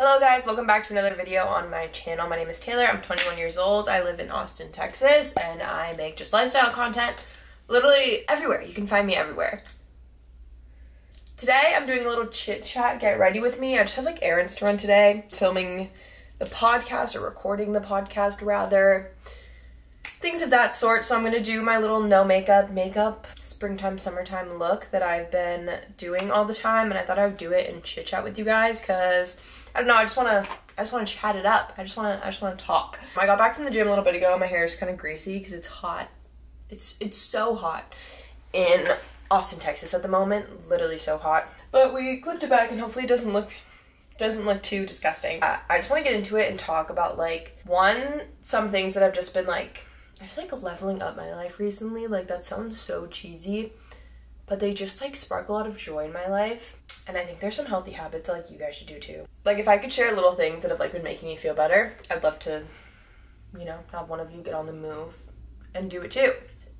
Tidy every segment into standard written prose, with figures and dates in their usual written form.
Hello guys, welcome back to another video on my channel. My name is Taylor, I'm 21 years old, I live in Austin, Texas, and I make just lifestyle content literally everywhere. You can find me everywhere. Today I'm doing a little chit chat, get ready with me. I just have like errands to run today, filming the podcast or recording the podcast rather. Things of that sort, so I'm going to do my little no makeup springtime summertime look that I've been doing all the time, and I thought I would do it and chit chat with you guys because I don't know, I just want to chat it up. I just want to talk. I got back from the gym a little bit ago. My hair is kind of greasy because it's hot. It's so hot in Austin, Texas at the moment, literally so hot. But we clipped it back and hopefully it doesn't look too disgusting. I just want to get into it and talk about like some things that I've just been like leveling up my life recently. Like that sounds so cheesy, but they just like spark a lot of joy in my life. And I think there's some healthy habits like you guys should do too. Like if I could share little things that have like been making me feel better, I'd love to, you know, have one of you get on the move and do it too.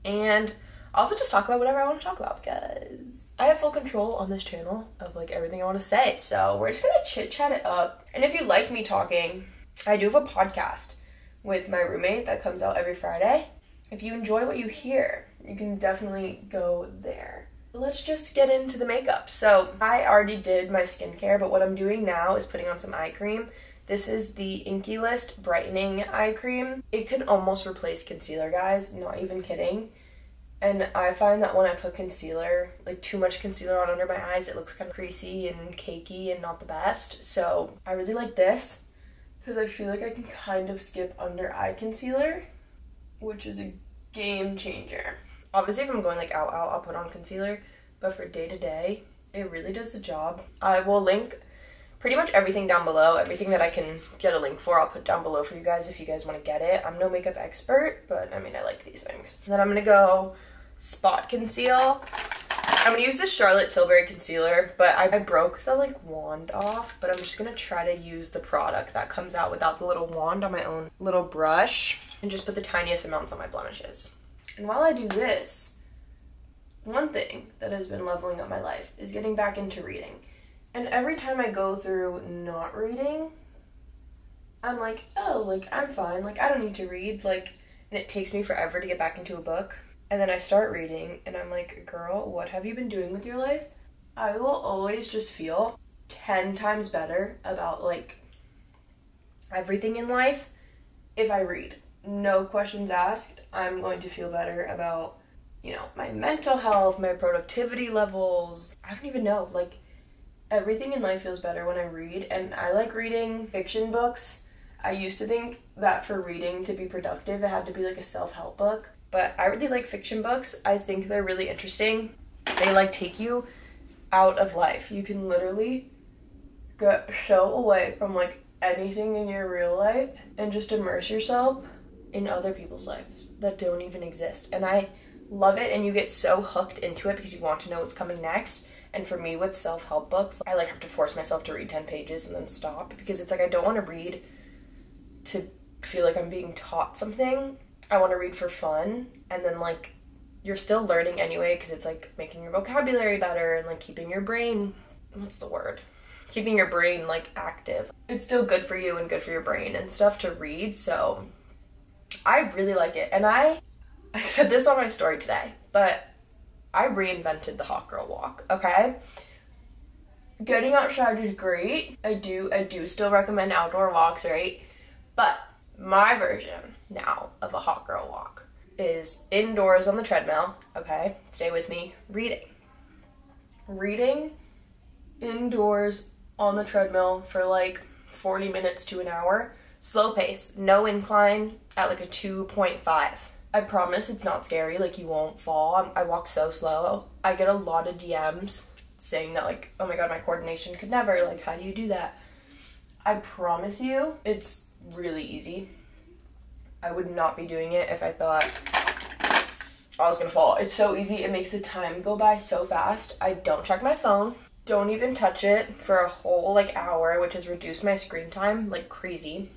And also just talk about whatever I want to talk about because I have full control on this channel of like everything I want to say. So we're just gonna chit chat it up. And if you like me talking, I do have a podcast with my roommate that comes out every Friday. If you enjoy what you hear, you can definitely go there. Let's just get into the makeup. So I already did my skincare, but what I'm doing now is putting on some eye cream. This is the Inkey List Brightening Eye Cream. It could almost replace concealer, guys, not even kidding. And I find that when I put concealer, like too much concealer on under my eyes, it looks kind of creasy and cakey and not the best. So I really like this because I feel like I can kind of skip under eye concealer, which is a game changer. Obviously, if I'm going like out, I'll put on concealer, but for day to day, it really does the job. I will link pretty much everything down below. Everything that I can get a link for, I'll put down below for you guys if you guys want to get it. I'm no makeup expert, but I mean, I like these things. And then I'm gonna go spot conceal. I'm gonna use this Charlotte Tilbury concealer, but I broke the like wand off, but I'm just gonna try to use the product that comes out without the little wand on my own little brush and just put the tiniest amounts on my blemishes. And while I do this, one thing that has been leveling up my life is getting back into reading. And every time I go through not reading, I'm like, oh, like I'm fine, like I don't need to read, like, and it takes me forever to get back into a book. And then I start reading and I'm like, girl, what have you been doing with your life? I will always just feel 10 times better about like everything in life if I read. No questions asked. I'm going to feel better about, you know, my mental health, my productivity levels. I don't even know, like everything in life feels better when I read. And I like reading fiction books. I used to think that for reading to be productive, it had to be like a self-help book. But I really like fiction books. I think they're really interesting. They like take you out of life. You can literally get so away from like anything in your real life and just immerse yourself in other people's lives that don't even exist. And I love it, and you get so hooked into it because you want to know what's coming next. And for me with self-help books, I like have to force myself to read 10 pages and then stop because it's like I don't want to read to feel like I'm being taught something. I want to read for fun, and then like you're still learning anyway because it's like making your vocabulary better and like keeping your brain, keeping your brain like active. It's still good for you and good for your brain and stuff to read, so I really like it. And I said this on my story today, but I reinvented the hot girl walk, okay? Getting outside is great. I do still recommend outdoor walks, right? But my version now of a hot girl walk is indoors on the treadmill, okay? Stay with me. Reading indoors on the treadmill for like 40 minutes to an hour. Slow pace, no incline, at like a 2.5. I promise it's not scary, like you won't fall. I walk so slow. I get a lot of DMs saying that like, oh my god, my coordination could never, like how do you do that? I promise you, it's really easy. I would not be doing it if I thought I was gonna fall. It's so easy, it makes the time go by so fast. I don't check my phone, don't even touch it for a whole like hour, which has reduced my screen time like crazy.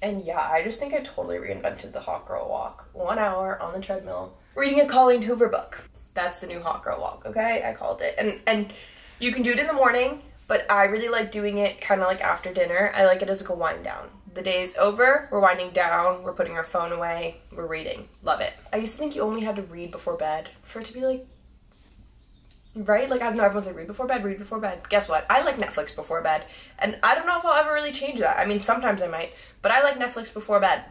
And yeah, I just think I totally reinvented the hot girl walk. 1 hour on the treadmill, reading a Colleen Hoover book. That's the new hot girl walk, okay? I called it. And you can do it in the morning, but I really like doing it kind of like after dinner. I like it as like a wind down. The day's over, we're winding down, we're putting our phone away, we're reading. Love it. I used to think you only had to read before bed for it to be like, right? Like, I know everyone's like, read before bed, read before bed. Guess what? I like Netflix before bed. And I don't know if I'll ever really change that. I mean, sometimes I might, but I like Netflix before bed.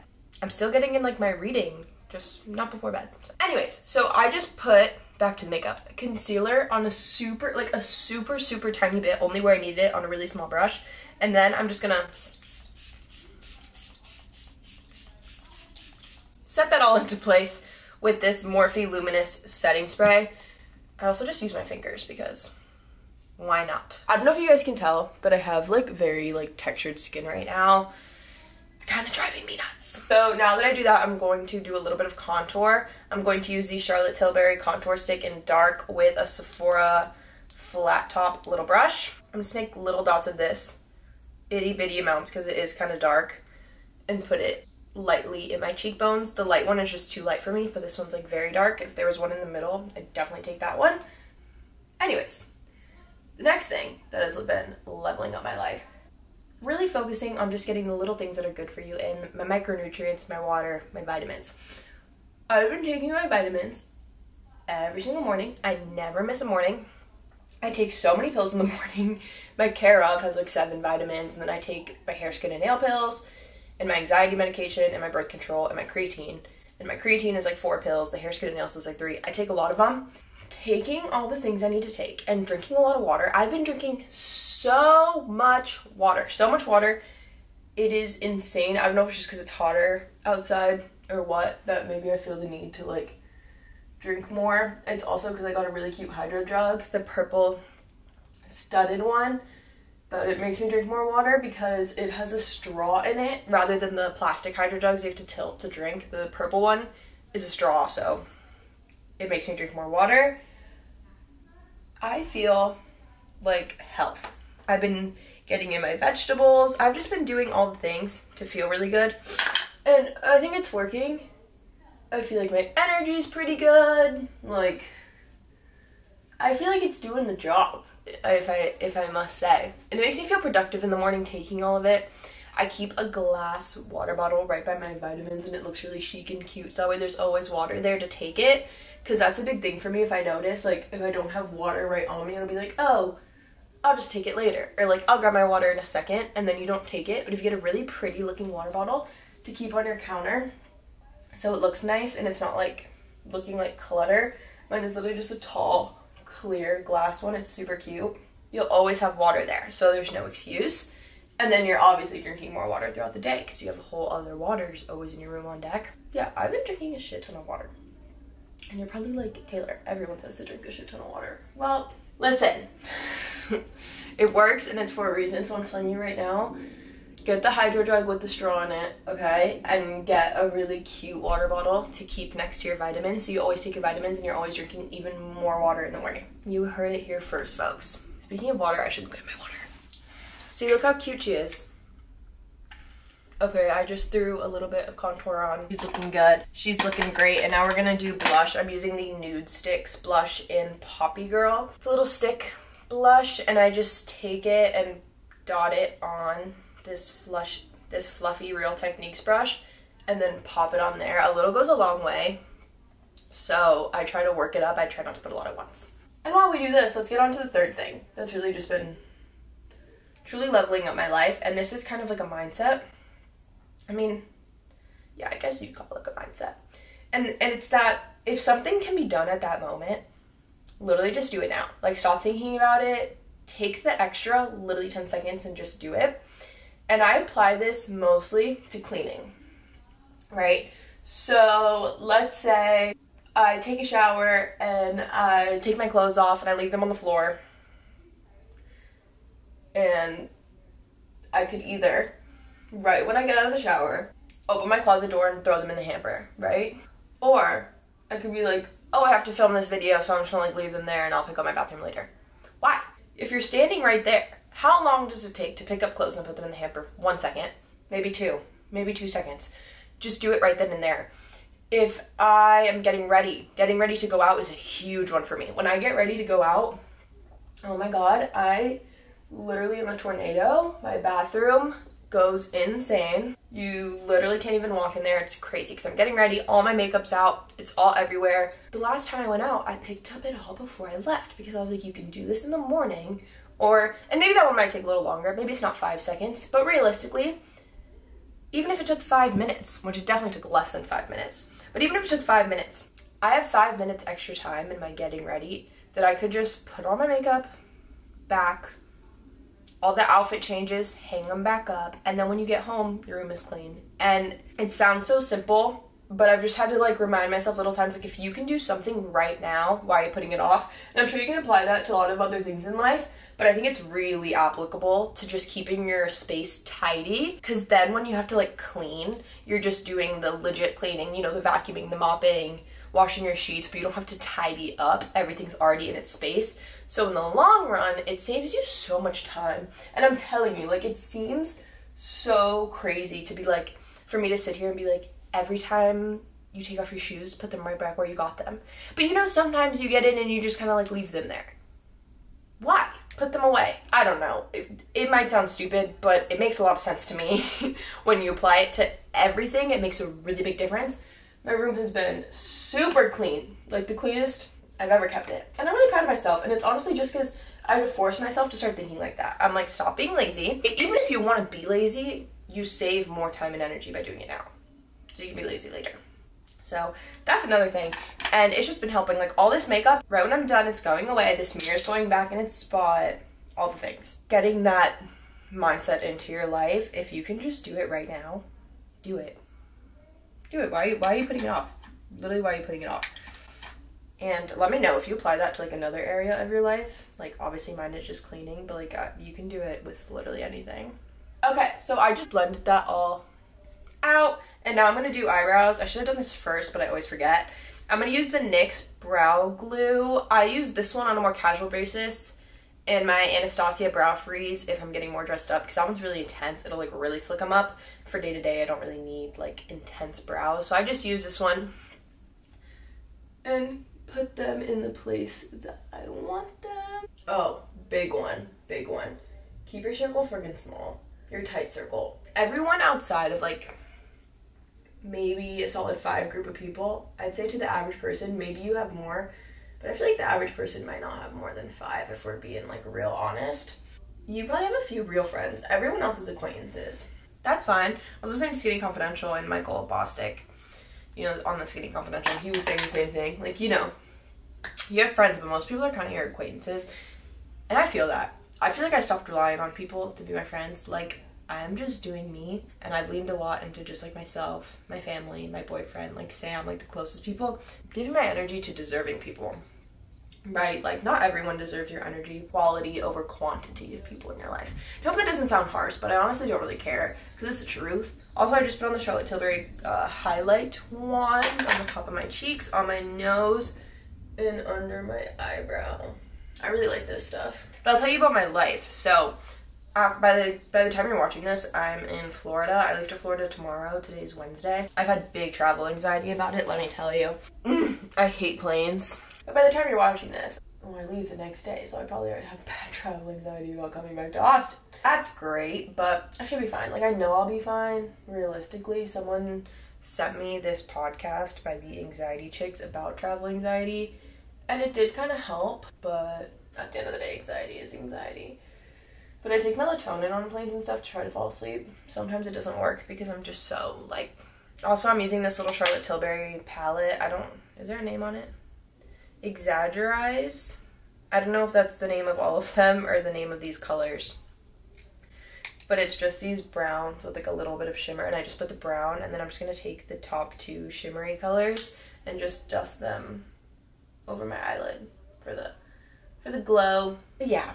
I'm still getting in like my reading, just not before bed. Anyways, so I just put, back to makeup, concealer on a super tiny bit, only where I needed it, on a really small brush. And then I'm just gonna set that all into place with this Morphe Luminous setting spray. I also just use my fingers because why not? I don't know if you guys can tell, but I have like very like textured skin right now. It's kind of driving me nuts. So now that I do that, I'm going to do a little bit of contour. I'm going to use the Charlotte Tilbury contour stick in dark with a Sephora flat top little brush. I'm just gonna make little dots of this, itty bitty amounts because it is kind of dark, and put it lightly in my cheekbones. The light one is just too light for me, but this one's like very dark. If there was one in the middle, I'd definitely take that one. Anyways, the next thing that has been leveling up my life, really focusing on just getting the little things that are good for you in my micronutrients, my water, my vitamins. I've been taking my vitamins every single morning. I never miss a morning. I take so many pills in the morning. My Care Of has like 7 vitamins, and then I take my hair, skin, and nail pills, and my anxiety medication, and my birth control, and my creatine. And my creatine is like 4 pills, the hair, skin, and nails is like 3. I take a lot of them. Taking all the things I need to take and drinking a lot of water. I've been drinking so much water. It is insane. I don't know if it's just because it's hotter outside or what, that maybe I feel the need to like drink more. It's also because I got a really cute hydro jug, the purple studded one, that it makes me drink more water because it has a straw in it rather than the plastic hydro jugs you have to tilt to drink. The purple one is a straw, so it makes me drink more water. I feel like health. I've been getting in my vegetables. I've just been doing all the things to feel really good, and I think it's working. I feel like my energy is pretty good. Like, I feel like it's doing the job, if I must say. And it makes me feel productive in the morning taking all of it. I keep a glass water bottle right by my vitamins, and it looks really chic and cute, so that way there's always water there to take it, because that's a big thing for me. If I notice, like, if I don't have water right on me, I'll be like, oh, I'll just take it later, or like, I'll grab my water in a second, and then you don't take it. But if you get a really pretty looking water bottle to keep on your counter, so it looks nice and it's not like looking like clutter. Mine is literally just a tall, clear glass one. It's super cute. You'll always have water there, so there's no excuse. And then you're obviously drinking more water throughout the day because you have a whole other water just always in your room on deck. Yeah, I've been drinking a shit ton of water. And you're probably like, Taylor, everyone says to drink a shit ton of water. Well, listen, it works and it's for a reason, so I'm telling you right now, get the hydro jug with the straw in it, okay? And get a really cute water bottle to keep next to your vitamins, so you always take your vitamins and you're always drinking even more water in the morning. You heard it here first, folks. Speaking of water, I should get my water. See, look how cute she is. Okay, I just threw a little bit of contour on. She's looking good. She's looking great. And now we're gonna do blush. I'm using the Nude Stix blush in Poppy Girl. It's a little stick blush, and I just take it and dot it on this fluffy Real Techniques brush, and then pop it on there. A little goes a long way, so I try to work it up. I try not to put a lot at once. And while we do this, let's get on to the third thing that's really just been truly leveling up my life, and this is kind of like a mindset. I mean, yeah, I guess you'd call it like a mindset. And it's that if something can be done at that moment, literally just do it now. Like, stop thinking about it, take the extra literally 10 seconds and just do it. And I apply this mostly to cleaning, right? So let's say I take a shower and I take my clothes off and I leave them on the floor. And I could either, right when I get out of the shower, open my closet door and throw them in the hamper, right? Or I could be like, oh, I have to film this video, so I'm just gonna like leave them there and I'll pick up my bathroom later. Why? If you're standing right there, how long does it take to pick up clothes and put them in the hamper? 1 second, maybe 2 seconds. Just do it right then and there. If I am getting ready to go out is a huge one for me. When I get ready to go out, oh my God, I literally in a tornado. My bathroom goes insane. You literally can't even walk in there. It's crazy because I'm getting ready. All my makeup's out. It's all everywhere. The last time I went out, I picked up it all before I left because I was like, you can do this in the morning. And maybe that one might take a little longer. Maybe it's not 5 seconds. But realistically, even if it took 5 minutes, which it definitely took less than 5 minutes, but even if it took 5 minutes, I have 5 minutes extra time in my getting ready that I could just put on my makeup, back, all the outfit changes, hang them back up, and then when you get home, your room is clean. And it sounds so simple, but I've just had to like remind myself little times, like if you can do something right now, why are you putting it off? And I'm sure you can apply that to a lot of other things in life, but I think it's really applicable to just keeping your space tidy, because then when you have to like clean, you're just doing the legit cleaning, you know, the vacuuming, the mopping, washing your sheets, but you don't have to tidy up. Everything's already in its space. So in the long run, it saves you so much time. And I'm telling you, like, it seems so crazy to be like, for me to sit here and be like, every time you take off your shoes, put them right back where you got them. But you know, sometimes you get in and you just kind of like leave them there. Why? Put them away. I don't know. It might sound stupid, but it makes a lot of sense to me. When you apply it to everything, it makes a really big difference. My room has been super clean, like the cleanest I've ever kept it. And I'm really proud of myself, and it's honestly just because I had to force myself to start thinking like that. I'm like, stop being lazy. Even if you want to be lazy, you save more time and energy by doing it now. So you can be lazy later. So that's another thing. And it's just been helping, like all this makeup, right when I'm done, it's going away. This mirror's going back in its spot, all the things. Getting that mindset into your life, if you can just do it right now, do it. Do it. Why are you putting it off? Literally, why are you putting it off? And let me know if you apply that to like another area of your life. Like obviously mine is just cleaning, but like you can do it with literally anything. Okay, so I just blended that all out, and now I'm gonna do eyebrows. I should have done this first, but I always forget. I'm gonna use the NYX brow glue. I use this one on a more casual basis, and my Anastasia brow freeze if I'm getting more dressed up, because that one's really intense. It'll like really slick them up. For day to day, I don't really need like intense brows, so I just use this one and put them in the place that I want them. Oh, big one, big one. Keep your circle friggin' small, your tight circle. Everyone outside of like maybe a solid 5 group of people, I'd say to the average person, maybe you have more, but I feel like the average person might not have more than 5 if we're being like real honest. You probably have a few real friends. Everyone else is acquaintances. That's fine. I was listening to Skinny Confidential and Michael Bostic, you know, on the Skinny Confidential, he was saying the same thing. Like, you know, you have friends, but most people are kind of your acquaintances. And I feel that. I feel like I stopped relying on people to be my friends. Like, I'm just doing me, and I've leaned a lot into just like myself, my family, my boyfriend, like Sam, like the closest people, giving my energy to deserving people. Right? Like, not everyone deserves your energy. Quality over quantity of people in your life. I hope that doesn't sound harsh, but I honestly don't really care, because it's the truth. Also, I just put on the Charlotte Tilbury highlight wand on the top of my cheeks, on my nose, and under my eyebrow. I really like this stuff. But I'll tell you about my life. So, by the time you're watching this, I'm in Florida. I leave to Florida tomorrow. Today's Wednesday. I've had big travel anxiety about it, let me tell you. I hate planes. But by the time you're watching this, I leave the next day, so I probably already have bad travel anxiety about coming back to Austin. That's great, but I should be fine. Like, I know I'll be fine, realistically. Someone sent me this podcast by the Anxiety Chicks about travel anxiety, and it did kind of help, but at the end of the day, anxiety is anxiety. But I take melatonin on planes and stuff to try to fall asleep. Sometimes it doesn't work because I'm just so, like... Also, I'm using this little Charlotte Tilbury palette. Is there a name on it? Exaggerize? I don't know if that's the name of all of them or the name of these colors. But it's just these browns with like a little bit of shimmer, and I just put the brown, and then I'm just going to take the top 2 shimmery colors and just dust them over my eyelid for the glow. But yeah.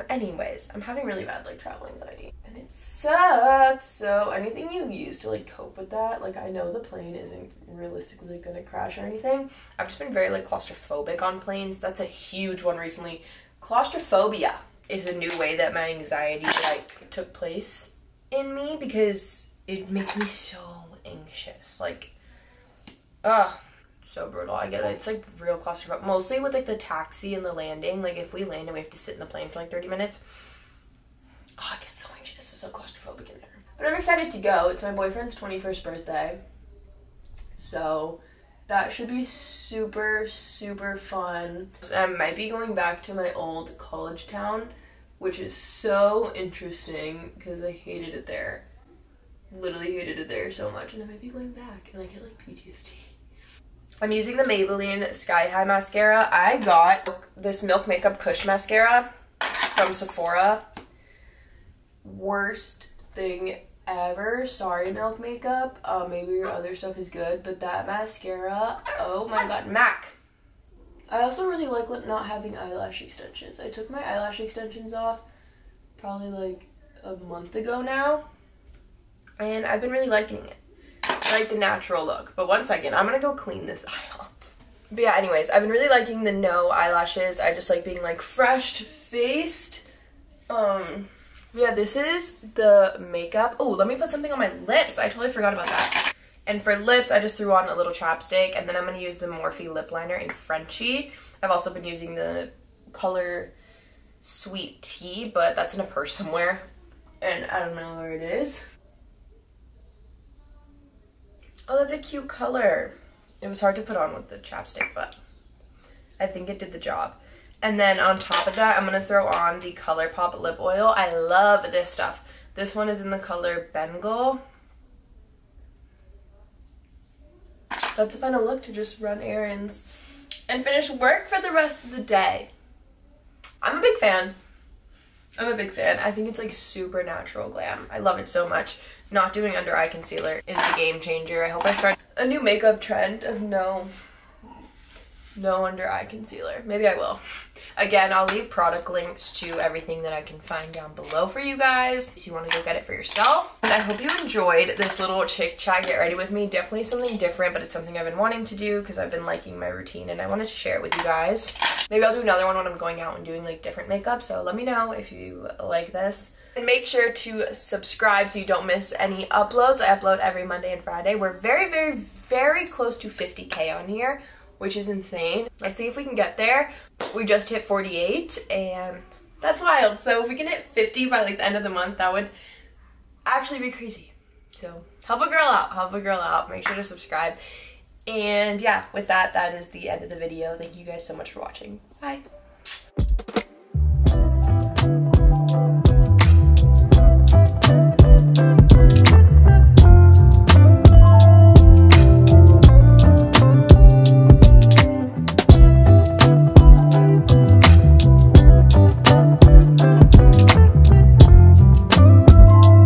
Anyways, I'm having really bad like travel anxiety, and it sucks. So anything you use to like cope with that, like I know the plane isn't realistically gonna crash or anything. I've just been very like claustrophobic on planes. That's a huge one recently. Claustrophobia is a new way that my anxiety like took place in me, because it makes me so anxious. Like, ugh. So brutal. I get it. It's like real claustrophobic. Mostly with like the taxi and the landing. Like if we land and we have to sit in the plane for like 30 minutes, Oh, I get so anxious. I'm so claustrophobic in there. But I'm excited to go. It's my boyfriend's 21st birthday. So that should be super, super fun. I might be going back to my old college town, which is so interesting because I hated it there. Literally hated it there so much, and I might be going back and I get like PTSD. I'm using the Maybelline Sky High mascara. I got this Milk Makeup Kush mascara from Sephora. Worst thing ever. Sorry, Milk Makeup. Maybe your other stuff is good, but that mascara, oh my god. MAC. I also really like not having eyelash extensions. I took my eyelash extensions off probably like a month ago now, and I've been really liking it. I like the natural look. But one second, I'm gonna go clean this eye off. But yeah, anyways, I've been really liking the no eyelashes. I just like being like fresh faced. Yeah, this is the makeup. Oh, let me put something on my lips. I totally forgot about that. And for lips, I just threw on a little chapstick, and then I'm gonna use the Morphe lip liner in Frenchie. I've also been using the color Sweet Tea, but that's in a purse somewhere, and I don't know where it is. Oh, that's a cute color. It was hard to put on with the chapstick, but I think it did the job. And then on top of that, I'm going to throw on the ColourPop lip oil. I love this stuff. This one is in the color Bengal. That's a fun look to just run errands and finish work for the rest of the day. I'm a big fan. I'm a big fan. I think it's like super natural glam. I love it so much. Not doing under eye concealer is the game changer. I hope I start a new makeup trend of no under eye concealer. Maybe I will. Again, I'll leave product links to everything that I can find down below for you guys if you want to go get it for yourself. And I hope you enjoyed this little Chit Chat Get Ready with me. Definitely something different, but it's something I've been wanting to do because I've been liking my routine and I wanted to share it with you guys. Maybe I'll do another one when I'm going out and doing like different makeup, so let me know if you like this. And make sure to subscribe so you don't miss any uploads. I upload every Monday and Friday. We're very, very, very close to 50K on here, which is insane. Let's see if we can get there. We just hit 48 and that's wild. So if we can hit 50 by like the end of the month, that would actually be crazy. So help a girl out, help a girl out. Make sure to subscribe. And yeah, with that, that is the end of the video. Thank you guys so much for watching. Bye.